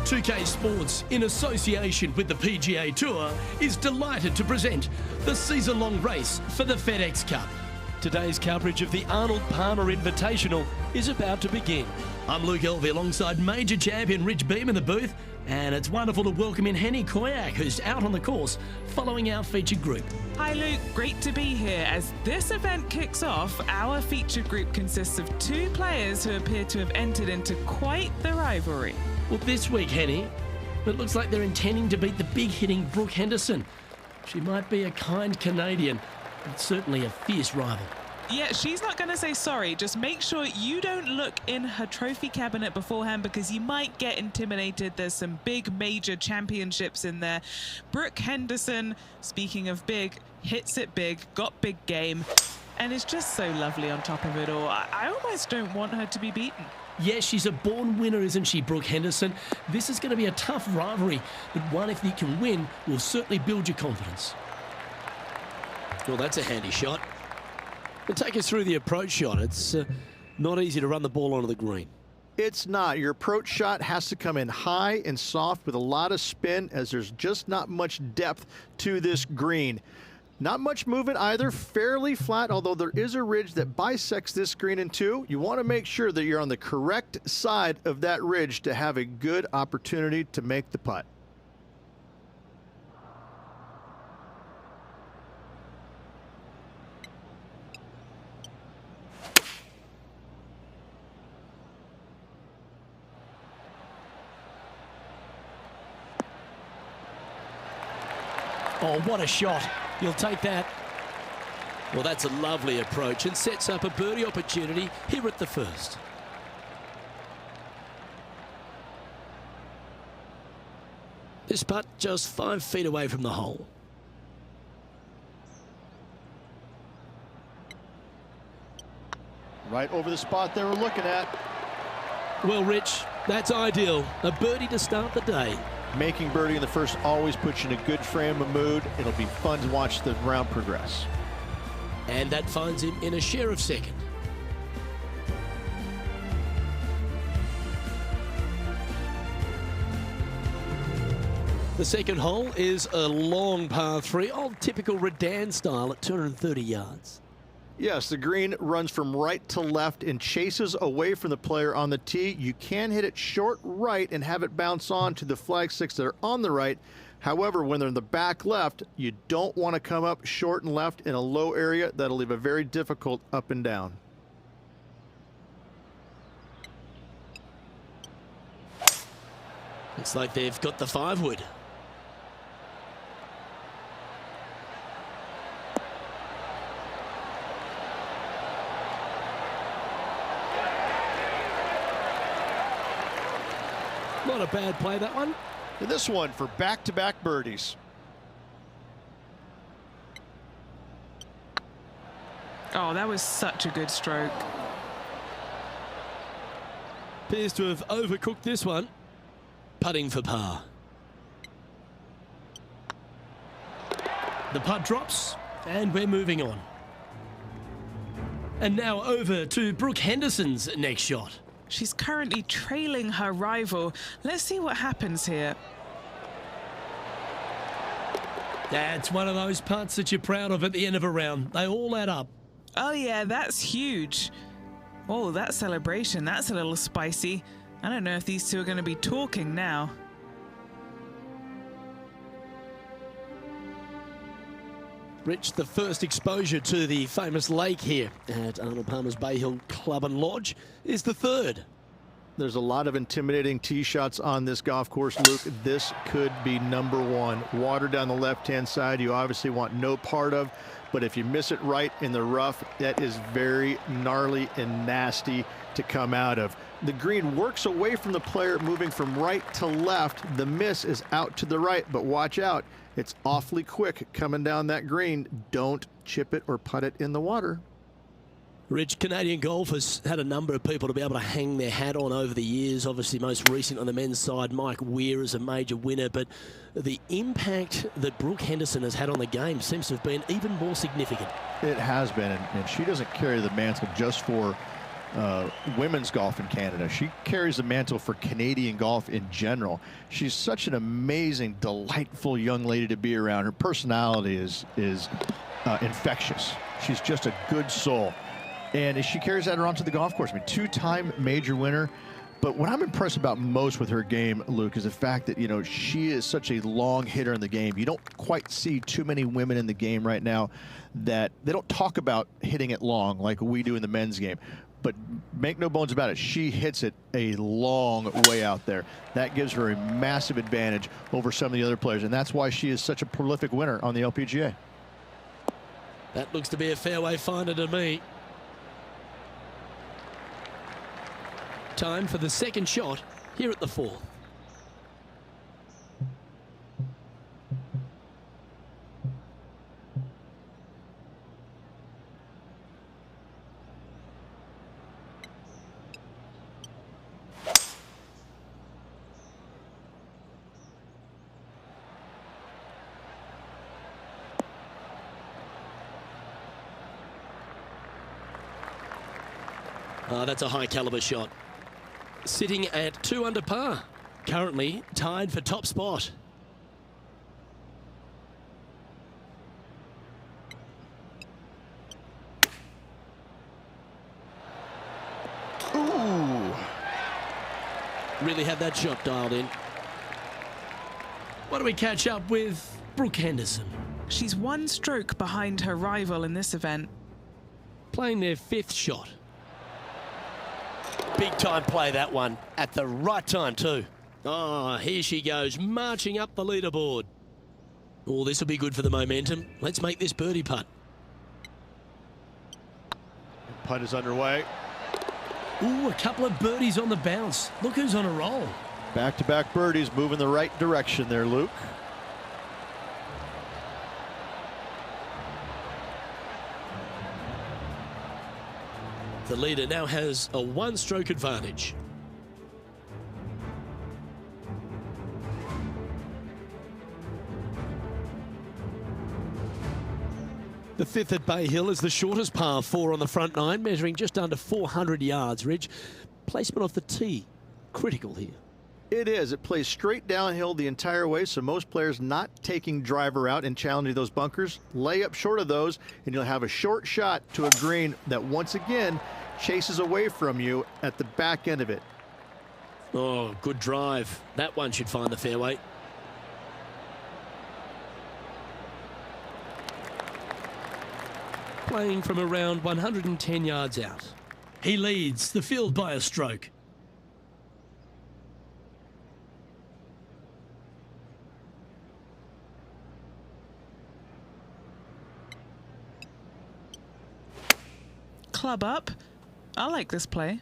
.2K Sports, in association with the PGA Tour, is delighted to present the season-long race for the FedEx Cup. Today's coverage of the Arnold Palmer Invitational is about to begin. I'm Luke Elvey alongside major champion Rich Beam in the booth, and it's wonderful to welcome in Henny Koyak, who's out on the course following our featured group. Hi Luke, great to be here. As this event kicks off, our featured group consists of two players who appear to have entered into quite the rivalry. Well, this week, Henny, it looks like they're intending to beat the big-hitting Brooke Henderson. She might be a kind Canadian, but certainly a fierce rival. Yeah, she's not going to say sorry. Just make sure you don't look in her trophy cabinet beforehand because you might get intimidated. There's some big major championships in there. Brooke Henderson, speaking of big, hits it big, got big game, and is just so lovely on top of it all. I almost don't want her to be beaten. Yes, she's a born winner, isn't she, Brooke Henderson? This is going to be a tough rivalry, but one, if you can win, will certainly build your confidence. Well, that's a handy shot. And take us through the approach shot. It's not easy to run the ball onto the green. It's not. Your approach shot has to come in high and soft with a lot of spin, as there's just not much depth to this green. Not much movement either, fairly flat, although there is a ridge that bisects this green in two. You want to make sure that you're on the correct side of that ridge to have a good opportunity to make the putt. Oh, what a shot. You'll take that. Well, that's a lovely approach and sets up a birdie opportunity here at the first. This putt just 5 feet away from the hole. Right over the spot they were looking at. Well, Rich, that's ideal. A birdie to start the day. Making birdie in the first always puts you in a good frame of mood. It'll be fun to watch the round progress. And that finds him in a share of second. The second hole is a long par 3, old typical Redan style at 230 yards. Yes, the green runs from right to left and chases away from the player on the tee. You can hit it short right and have it bounce on to the flag sticks that are on the right. However, when they're in the back left, you don't want to come up short and left in a low area. That'll leave a very difficult up and down. Looks like they've got the 5-wood. Not a bad play, that one. And this one for back-to-back birdies. Oh, that was such a good stroke. Appears to have overcooked this one. Putting for par. The putt drops, and we're moving on. And now over to Brooke Henderson's next shot. She's currently trailing her rival. Let's see what happens here. That's one of those putts that you're proud of at the end of a round. They all add up. Oh yeah, that's huge. Oh, that celebration, that's a little spicy. I don't know if these two are going to be talking now. Rich, the first exposure to the famous lake here at Arnold Palmer's Bay Hill Club and Lodge is the third. There's a lot of intimidating tee shots on this golf course, Luke. This could be number one. Water down the left-hand side, you obviously want no part of, but if you miss it right in the rough, that is very gnarly and nasty to come out of. The green works away from the player, moving from right to left. The miss is out to the right, but watch out. It's awfully quick coming down that green. Don't chip it or putt it in the water. Rich, Canadian golf has had a number of people to be able to hang their hat on over the years. Obviously, most recent on the men's side, Mike Weir is a major winner. But the impact that Brooke Henderson has had on the game seems to have been even more significant. It has been, and she doesn't carry the mantle just for women's golf in Canada. She carries the mantle for Canadian golf in general. She's such an amazing, delightful young lady to be around. Her personality is infectious. She's just a good soul. And she carries that around to the golf course. I mean, two-time major winner. But what I'm impressed about most with her game, Luke, is the fact that, you know, she is such a long hitter in the game. You don't quite see too many women in the game right now that they don't talk about hitting it long like we do in the men's game. But make no bones about it, she hits it a long way out there. That gives her a massive advantage over some of the other players. And that's why she is such a prolific winner on the LPGA. That looks to be a fairway finder to me. Time for the second shot here at the fourth. That's a high caliber shot. Sitting at 2 under par. Currently tied for top spot. Ooh. Really had that shot dialed in. What do we catch up with Brooke Henderson? She's 1 stroke behind her rival in this event. Playing their 5th shot. Big time play, that one, at the right time too. Oh, here she goes, marching up the leaderboard. Oh, this will be good for the momentum. Let's make this birdie putt. Putt is underway. Ooh, a couple of birdies on the bounce. Look who's on a roll. Back-to-back birdies, moving the right direction there, Luke. The leader now has a 1-stroke advantage. The 5th at Bay Hill is the shortest par 4 on the front 9, measuring just under 400 yards. Ridge, placement off the tee, critical here. It is. It plays straight downhill the entire way, so most players not taking driver out and challenging those bunkers. Lay up short of those, and you'll have a short shot to a green that once again chases away from you at the back end of it. Oh, good drive. That one should find the fairway. Playing from around 110 yards out. He leads the field by a stroke. Club up. I like this play.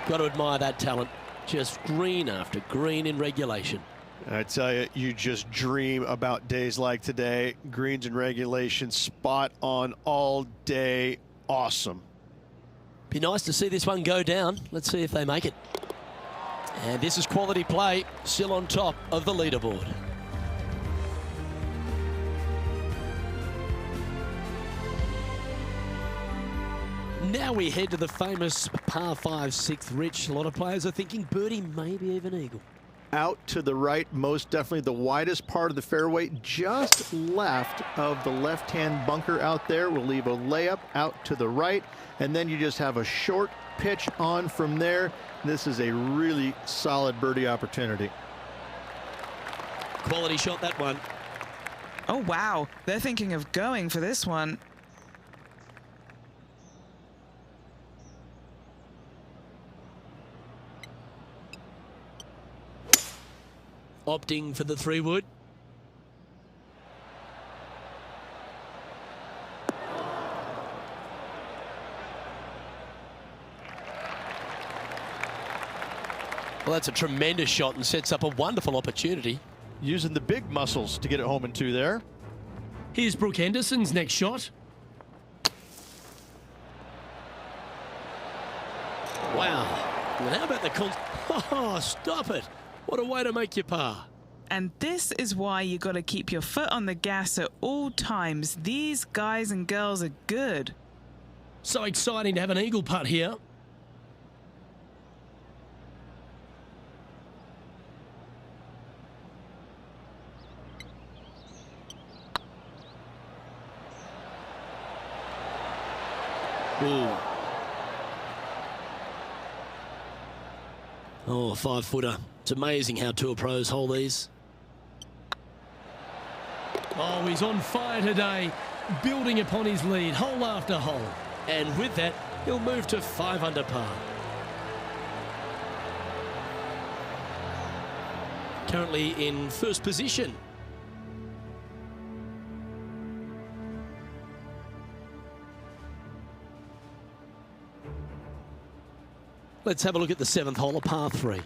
Got to admire that talent. Just green after green in regulation. I tell you, you just dream about days like today. Greens in regulation, spot on all day. Awesome. Be nice to see this one go down. Let's see if they make it. And this is quality play, still on top of the leaderboard. Now we head to the famous par 5 6th. Rich, a lot of players are thinking birdie, maybe even eagle. Out to the right, most definitely the widest part of the fairway, just left of the left-hand bunker out there. We'll leave a layup out to the right, and then you just have a short pitch on from there. This is a really solid birdie opportunity. Quality shot, that one. Oh, wow. They're thinking of going for this one. Opting for the 3-wood. Well, that's a tremendous shot and sets up a wonderful opportunity. Using the big muscles to get it home in 2 there. Here's Brooke Henderson's next shot. Wow. And how about the Oh, stop it. What a way to make your par. And this is why you got to keep your foot on the gas at all times. These guys and girls are good. So exciting to have an eagle putt here. Ooh. Oh, 5-footer. It's amazing how tour pros hold these. Oh, he's on fire today, building upon his lead, hole after hole. And with that, he'll move to 5 under par. Currently in first position. Let's have a look at the 7th hole of par 3.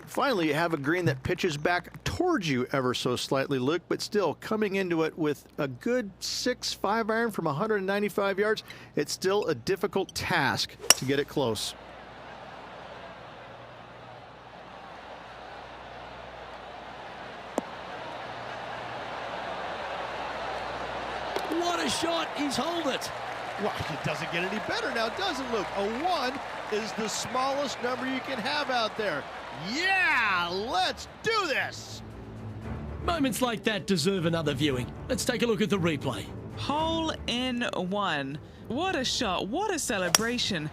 Finally, you have a green that pitches back towards you ever so slightly, Luke, but still coming into it with a good 6-5 iron from 195 yards. It's still a difficult task to get it close. What a shot! He's holed it. Well, it doesn't get any better now, does it, Luke? A 1 is the smallest number you can have out there. Yeah, let's do this. Moments like that deserve another viewing. Let's take a look at the replay. Hole in 1. What a shot. What a celebration.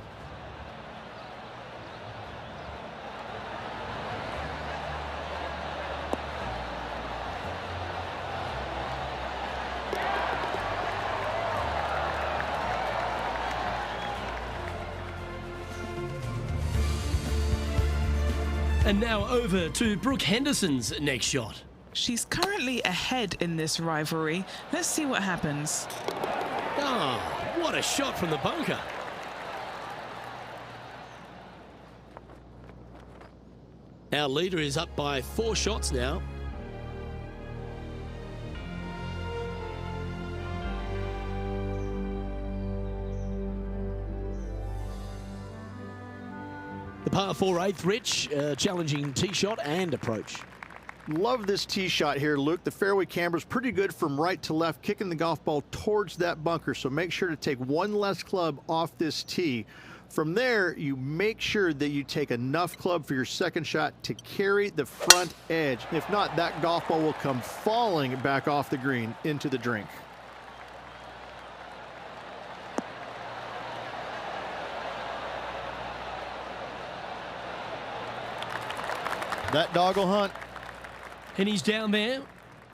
And now over to Brooke Henderson's next shot. She's currently ahead in this rivalry. Let's see what happens. Ah, what a shot from the bunker. Our leader is up by 4 shots now. The par 4 8th, Rich, challenging tee shot and approach. Love this tee shot here, Luke. The fairway camber is pretty good from right to left, kicking the golf ball towards that bunker. So make sure to take 1 less club off this tee. From there, you make sure that you take enough club for your second shot to carry the front edge. If not, that golf ball will come falling back off the green into the drink. That dog will hunt. And he's down there.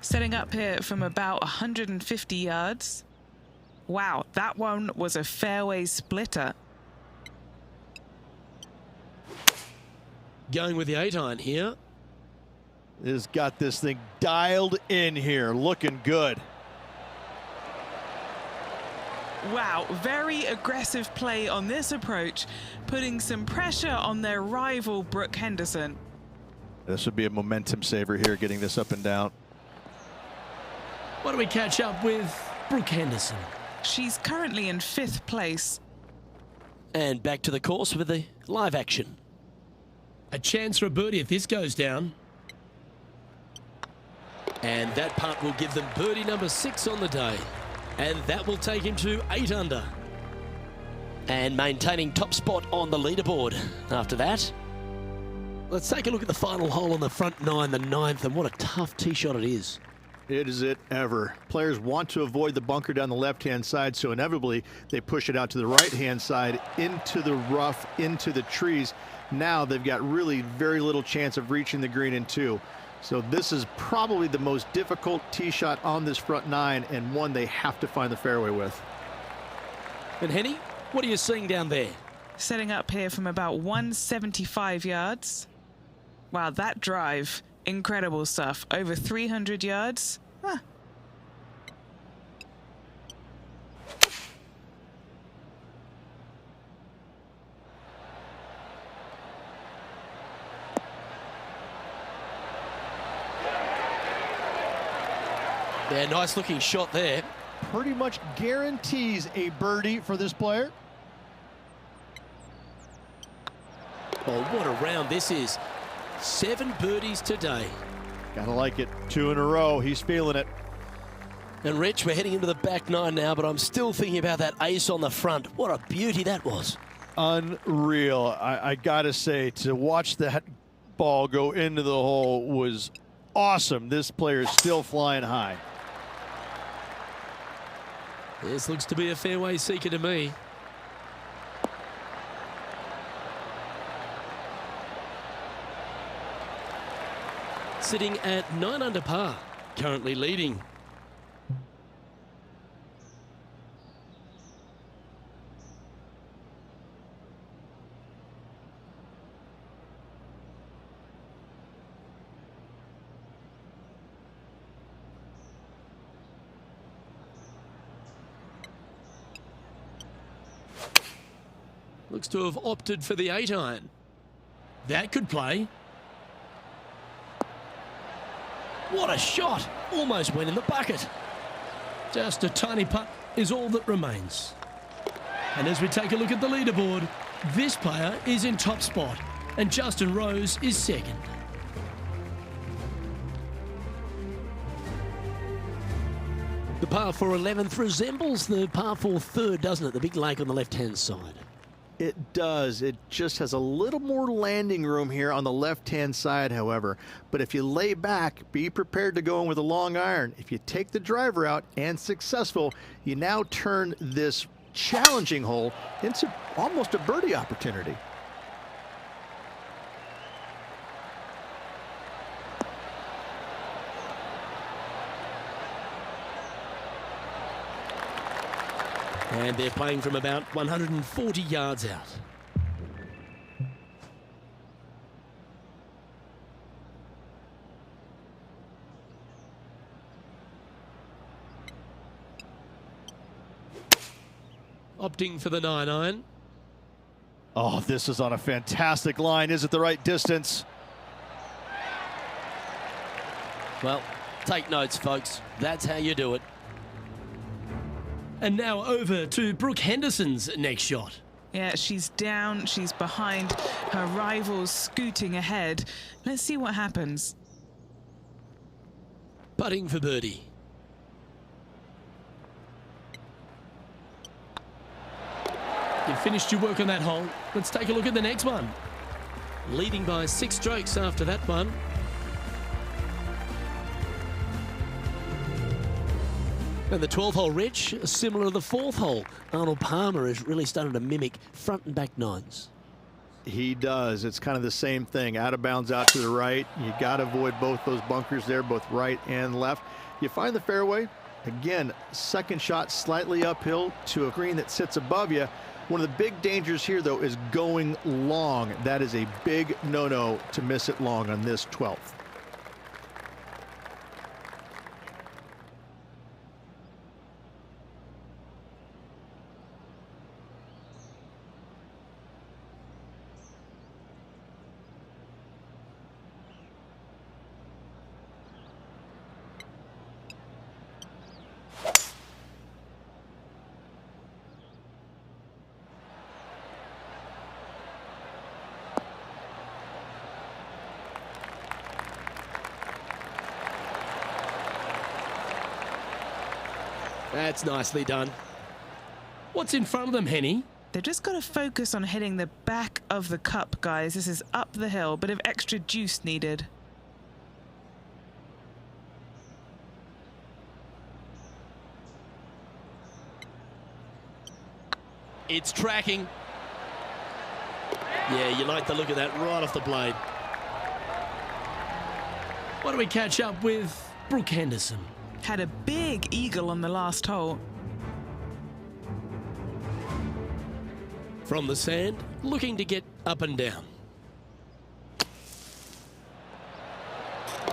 Setting up here from about 150 yards. Wow, that one was a fairway splitter. Going with the 8-iron here. Has got this thing dialed in here, looking good. Wow, very aggressive play on this approach, putting some pressure on their rival Brooke Henderson. This would be a momentum saver here, getting this up and down. Why don't we catch up with Brooke Henderson? She's currently in 5th place. And back to the course with the live action. A chance for a birdie if this goes down. And that putt will give them birdie number 6 on the day. And that will take him to 8 under. And maintaining top spot on the leaderboard after that. Let's take a look at the final hole on the front 9, the 9th, and what a tough tee shot it is. It is it ever. Players want to avoid the bunker down the left-hand side, so inevitably they push it out to the right-hand side, into the rough, into the trees. Now they've got really very little chance of reaching the green in 2. So this is probably the most difficult tee shot on this front 9, and one they have to find the fairway with. And Henny, what are you seeing down there? Setting up here from about 175 yards. Wow, that drive, incredible stuff. Over 300 yards. Huh. Yeah, nice looking shot there. Pretty much guarantees a birdie for this player. Oh, what a round this is. 7 birdies today. Gotta like it. 2 in a row. He's feeling it. And Rich, we're heading into the back 9 now, but I'm still thinking about that ace on the front. What a beauty that was. Unreal. I gotta say, to watch that ball go into the hole was awesome. This player is still flying high. This looks to be a fairway seeker to me. Sitting at 9 under par, currently leading. Looks to have opted for the 8-iron. That could play. What a shot! Almost went in the bucket. Just a tiny putt is all that remains. And as we take a look at the leaderboard, this player is in top spot and Justin Rose is second. The par 4 11th resembles the par 4 third, doesn't it? The big lake on the left-hand side. It does. It just has a little more landing room here on the left-hand side, however. But if you lay back, be prepared to go in with a long iron. If you take the driver out and successful, you now turn this challenging hole into almost a birdie opportunity. And they're playing from about 140 yards out. Opting for the 9-iron. Oh, this is on a fantastic line. Is it the right distance? Well, take notes, folks. That's how you do it. And now over to Brooke Henderson's next shot. Yeah, she's down, she's behind, her rival's scooting ahead. Let's see what happens. Putting for birdie. You've finished your work on that hole. Let's take a look at the next one. Leading by 6 strokes after that one. And the 12th hole, Rich, similar to the 4th hole. Arnold Palmer is really starting to mimic front and back 9s. He does. It's kind of the same thing. Out of bounds out to the right. You got to avoid both those bunkers there, both right and left. You find the fairway. Again, second shot slightly uphill to a green that sits above you. One of the big dangers here, though, is going long. That is a big no-no to miss it long on this 12th. That's nicely done. What's in front of them, Henny? They've just got to focus on hitting the back of the cup, guys. This is up the hill, bit of extra juice needed. It's tracking. Yeah, you like the look of that right off the blade. Why don't we catch up with Brooke Henderson? Had a big eagle on the last hole. From the sand, looking to get up and down.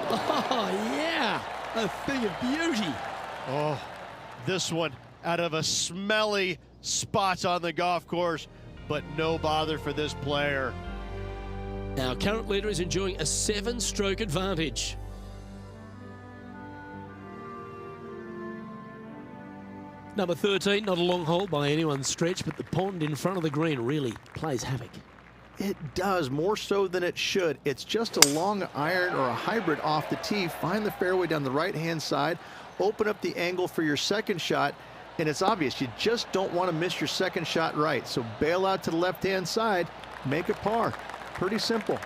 Oh, yeah, a thing of beauty. Oh, this one out of a smelly spot on the golf course, but no bother for this player. Our current leader is enjoying a 7-stroke advantage. Number 13, not a long hole by anyone's stretch, but the pond in front of the green really plays havoc. It does, more so than it should. It's just a long iron or a hybrid off the tee. Find the fairway down the right-hand side, open up the angle for your second shot, and it's obvious you just don't want to miss your second shot right. So bail out to the left-hand side, make a par. Pretty simple.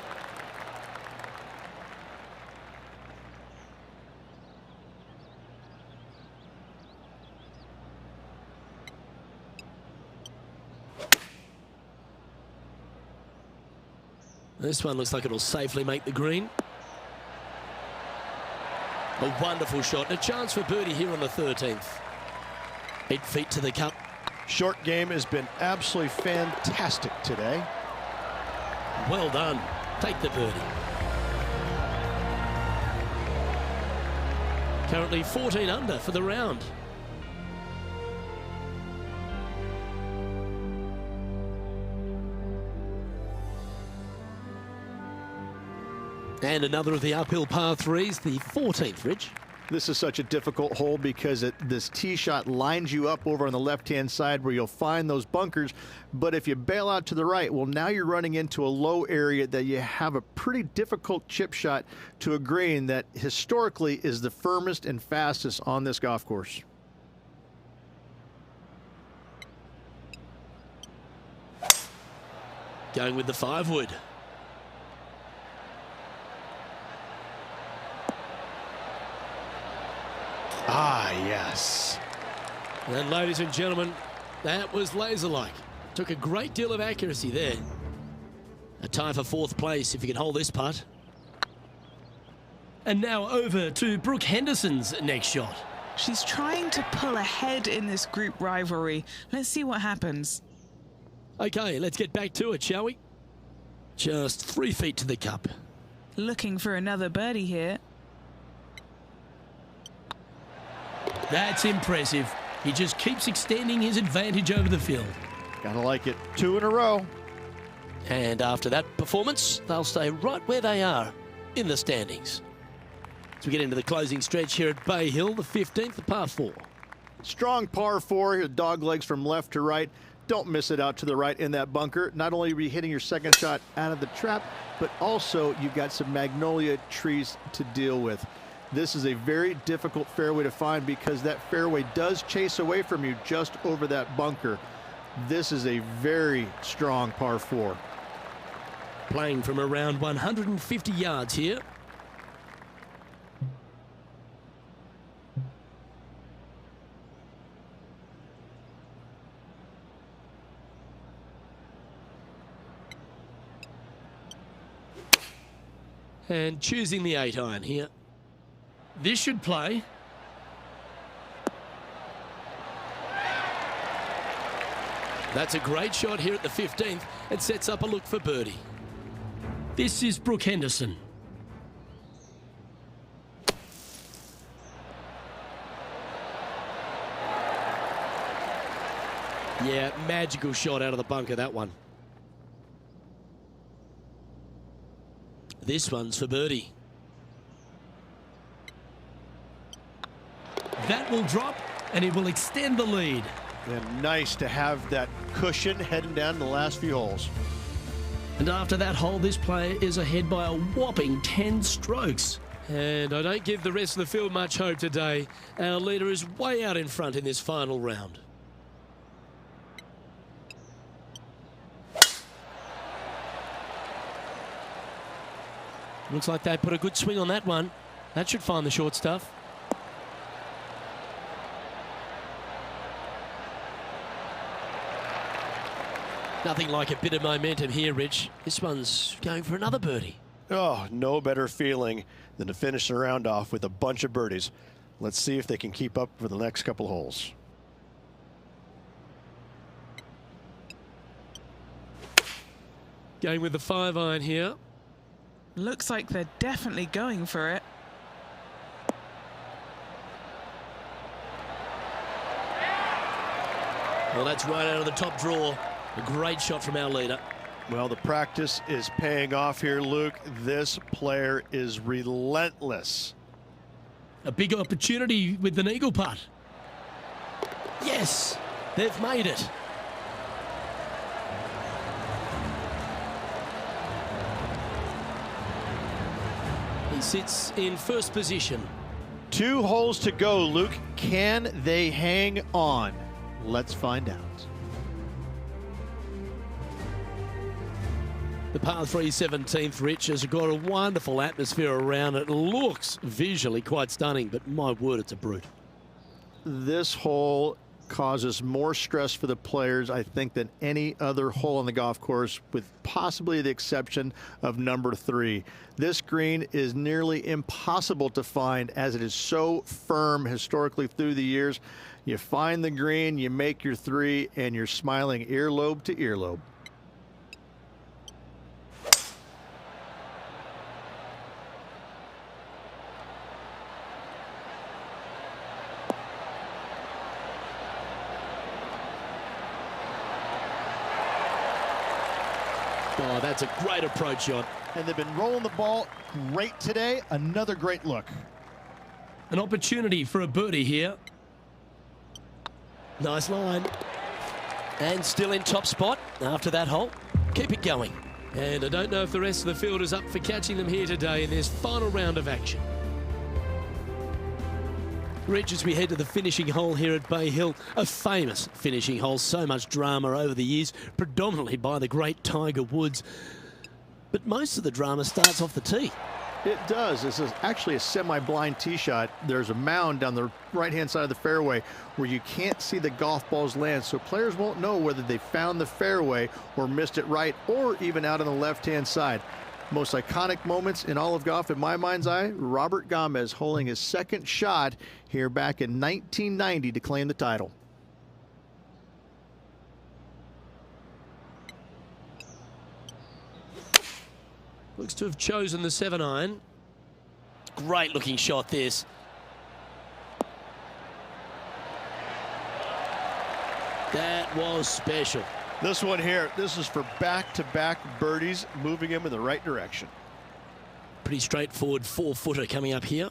This one looks like it'll safely make the green. A wonderful shot. A chance for birdie here on the 13th. 8 feet to the cup. Short game has been absolutely fantastic today. Well done. Take the birdie. Currently 14 under for the round. And another of the uphill par threes, the 14th, Rich. This is such a difficult hole because this tee shot lines you up over on the left-hand side where you'll find those bunkers. But if you bail out to the right, well, now you're running into a low area that you have a pretty difficult chip shot to a green that historically is the firmest and fastest on this golf course. Going with the 5-wood. Ah, yes. And ladies and gentlemen, that was laser-like. Took a great deal of accuracy there. A tie for 4th place if you can hold this putt. And now over to Brooke Henderson's next shot. She's trying to pull ahead in this group rivalry. Let's see what happens. Okay, let's get back to it, shall we? Just 3 feet to the cup. Looking for another birdie here. That's impressive. He just keeps extending his advantage over the field. Gotta like it. 2 in a row. And after that performance, they'll stay right where they are in the standings. As we get into the closing stretch here at Bay Hill, the 15th, the par 4. Strong par 4 here, dog legs from left to right. Don't miss it out to the right in that bunker. Not only are you hitting your second shot out of the trap, but also you've got some magnolia trees to deal with. This is a very difficult fairway to find because that fairway does chase away from you just over that bunker. This is a very strong par 4. Playing from around 150 yards here. And choosing the 8-iron here. This should play. That's a great shot here at the 15th. It sets up a look for birdie. This is Brooke Henderson. Yeah, magical shot out of the bunker, that one. This one's for birdie. That will drop, and it will extend the lead. And nice to have that cushion heading down the last few holes. And after that hole, this player is ahead by a whopping 10 strokes. And I don't give the rest of the field much hope today. Our leader is way out in front in this final round. Looks like they put a good swing on that one. That should find the short stuff. Nothing like a bit of momentum here, Rich. This one's going for another birdie. Oh, no better feeling than to finish the round off with a bunch of birdies. Let's see if they can keep up for the next couple holes. Going with the 5-iron here. Looks like they're definitely going for it. Well, that's right out of the top draw. A great shot from our leader. Well, the practice is paying off here, Luke. This player is relentless. A big opportunity with an eagle putt. Yes, they've made it. He sits in first position. 2 holes to go, Luke. Can they hang on? Let's find out. The par 3 17th, Rich, has got a wonderful atmosphere around it. Looks visually quite stunning, but my word, it's a brute. This hole causes more stress for the players, I think, than any other hole on the golf course, with possibly the exception of number 3. This green is nearly impossible to find as it is so firm historically through the years. You find the green, you make your 3, and you're smiling earlobe to earlobe. Oh, that's a great approach shot. And they've been rolling the ball great today. Another great look. An opportunity for a birdie here. Nice line. And still in top spot after that hole. Keep it going. And I don't know if the rest of the field is up for catching them here today in this final round of action. Rich, as we head to the finishing hole here at Bay Hill, a famous finishing hole, so much drama over the years, predominantly by the great Tiger Woods. But most of the drama starts off the tee. It does. This is actually a semi-blind tee shot. There's a mound down the right-hand side of the fairway where you can't see the golf balls land, so players won't know whether they found the fairway or missed it right, or even out on the left-hand side. Most iconic moments in all of golf, in my mind's eye, Robert Gomez holding his second shot here back in 1990 to claim the title. Looks to have chosen the 7-iron. Great looking shot this. That was special. This one here, this is for back-to-back birdies, moving him in the right direction. Pretty straightforward 4-footer coming up here.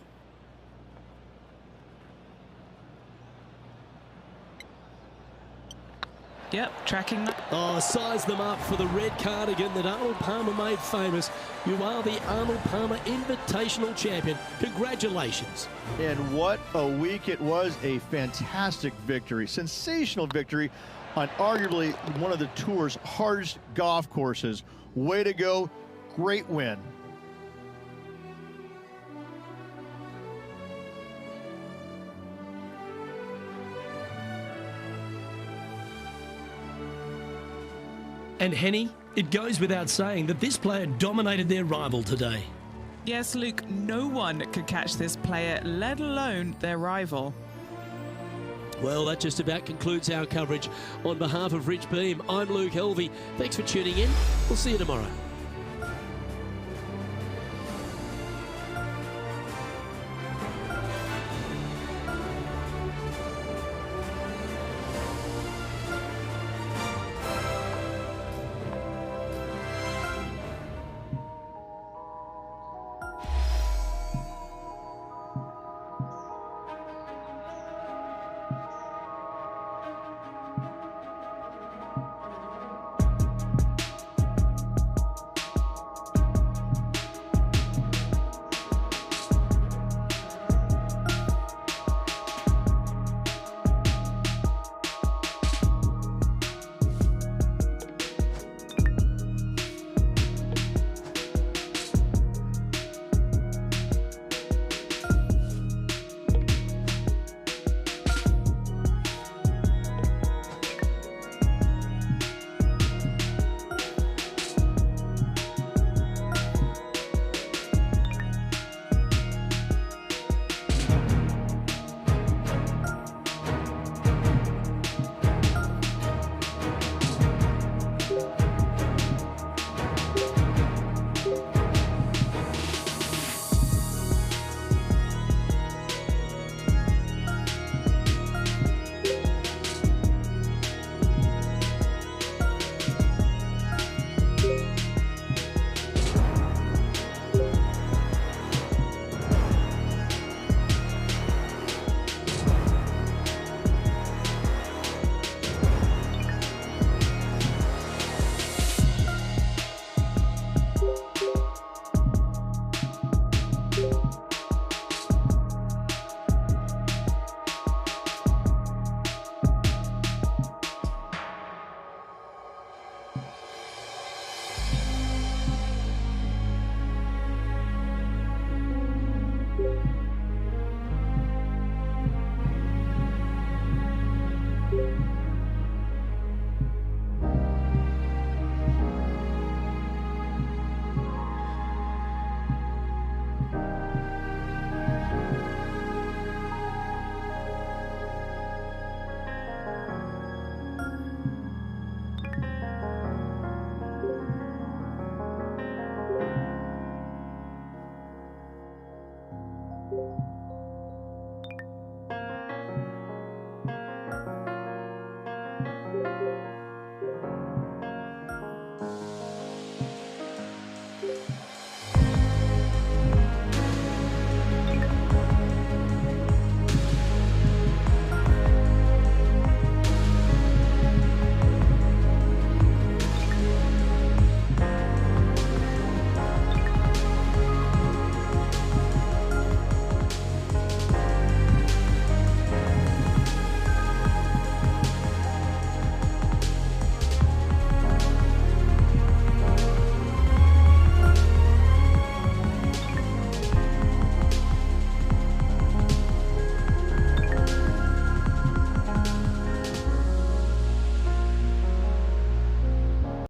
Yep, tracking that. Oh, size them up for the red cardigan that Arnold Palmer made famous. You are the Arnold Palmer Invitational Champion. Congratulations. And what a week it was. A fantastic victory, sensational victory on arguably one of the tour's hardest golf courses. Way to go. Great win. And Henny, it goes without saying that this player dominated their rival today. Yes, Luke, no one could catch this player, let alone their rival. Well, that just about concludes our coverage. On behalf of Rich Beam, I'm Luke Helvey. Thanks for tuning in. We'll see you tomorrow.